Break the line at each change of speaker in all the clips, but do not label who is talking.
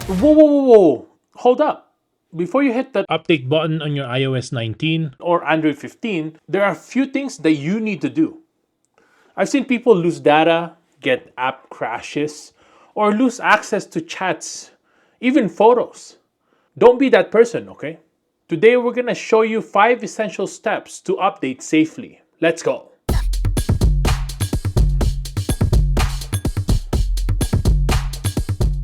Whoa, whoa, whoa, whoa. Hold up. Before you hit that update button on your iOS 19 or Android 15, there are a few things that you need to do. I've seen people lose data, get app crashes, or lose access to chats, even photos. Don't be that person, okay? Today we're gonna show you 5 essential steps to update safely. Let's go.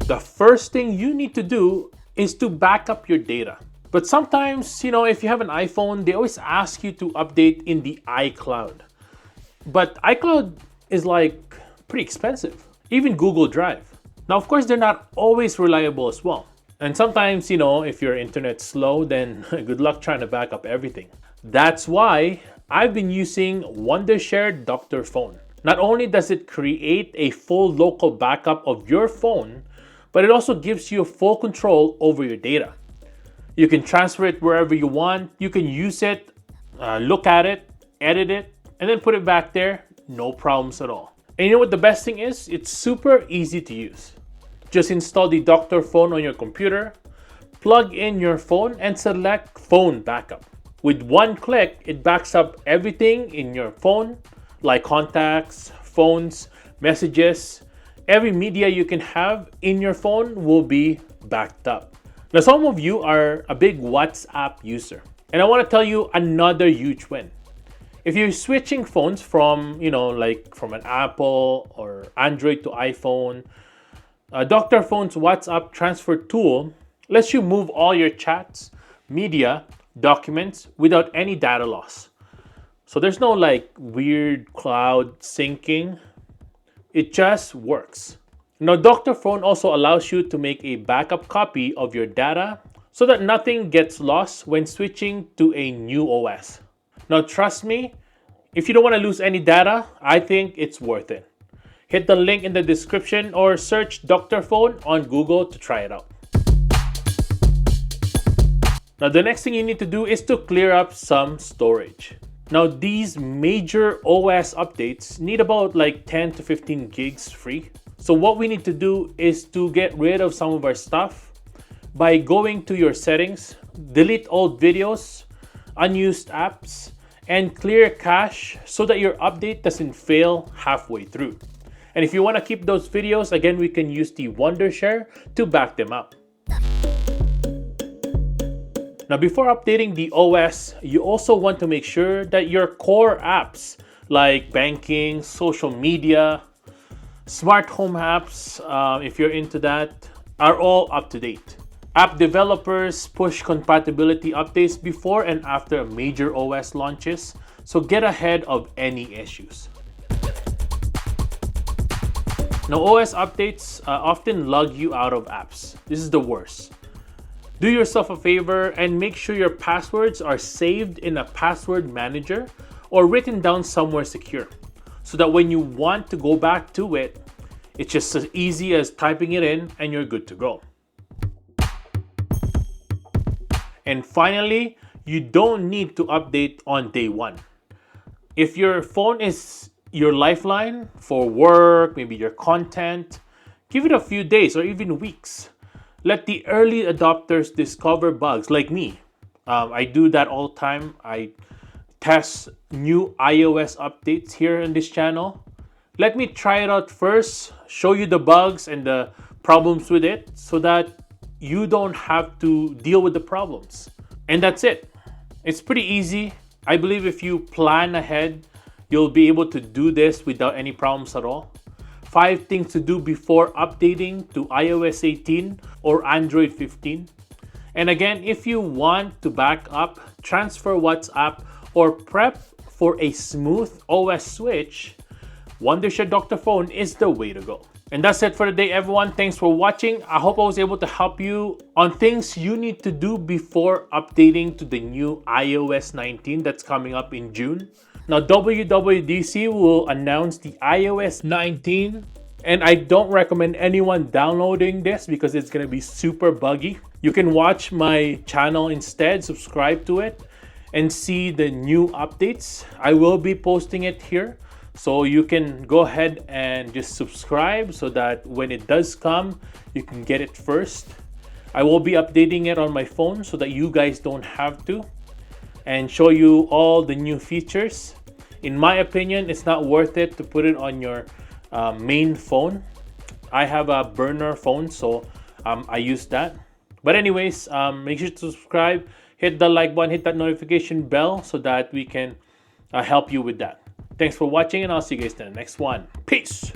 The first thing you need to do is to back up your data. But sometimes, if you have an iPhone, they always ask you to update in the iCloud. But iCloud is like pretty expensive, even Google Drive. Now, of course, they're not always reliable as well. And sometimes, if your internet's slow, then good luck trying to back up everything. That's why I've been using Wondershare Dr.Fone. Not only does it create a full local backup of your phone, but it also gives you full control over your data. You can transfer it wherever you want. You can use it, look at it, edit it, and then put it back there. No problems at all. And you know what the best thing is? It's super easy to use. Just install the Dr.Fone on your computer, plug in your phone, and select Phone Backup. With one click, it backs up everything in your phone, like contacts, phones, messages. Every media you can have in your phone will be backed up. Now, some of you are a big WhatsApp user, and I want to tell you another huge win. If you're switching phones from, from an Apple or Android to iPhone, Dr.Fone's WhatsApp transfer tool lets you move all your chats, media, documents without any data loss. So there's no weird cloud syncing. It just works. Now, Dr.Fone also allows you to make a backup copy of your data so that nothing gets lost when switching to a new OS. Now, trust me, if you don't want to lose any data, I think it's worth it. Hit the link in the description or search Dr.Fone on Google to try it out. Now, the next thing you need to do is to clear up some storage. Now, these major OS updates need about 10 to 15 gigs free. So what we need to do is to get rid of some of our stuff by going to your settings, delete old videos, unused apps, and clear cache so that your update doesn't fail halfway through. And if you want to keep those videos, again, we can use the Wondershare to back them up. Now, before updating the OS, you also want to make sure that your core apps like banking, social media, smart home apps, if you're into that, are all up to date. App developers push compatibility updates before and after major OS launches, so get ahead of any issues. Now, OS updates often log you out of apps. This is the worst. Do yourself a favor and make sure your passwords are saved in a password manager or written down somewhere secure, so that when you want to go back to it, it's just as easy as typing it in and you're good to go. And finally, you don't need to update on day one. If your phone is your lifeline for work, maybe your content, give it a few days or even weeks. Let the early adopters discover bugs like me. I do that all the time. I test new iOS updates here on this channel. Let me try it out first, show you the bugs and the problems with it so that you don't have to deal with the problems. And that's it. It's pretty easy. I believe if you plan ahead, you'll be able to do this without any problems at all. 5 things to do before updating to iOS 18 or Android 15. And again, if you want to back up, transfer WhatsApp, or prep for a smooth OS switch, Wondershare Dr.Fone is the way to go. And that's it for today, everyone. Thanks for watching. I hope I was able to help you on things you need to do before updating to the new iOS 19 that's coming up in June. Now, WWDC will announce the iOS 19, and I don't recommend anyone downloading this because it's going to be super buggy. You can watch my channel instead, subscribe to it, and see the new updates. I will be posting it here, so you can go ahead and just subscribe so that when it does come, you can get it first. I will be updating it on my phone so that you guys don't have to, and show you all the new features. In my opinion, it's not worth it to put it on your main phone. I have a burner phone, so I use that. But anyways, make sure to subscribe, hit the like button, hit that notification bell so that we can help you with that. Thanks for watching, and I'll see you guys in the next one. Peace.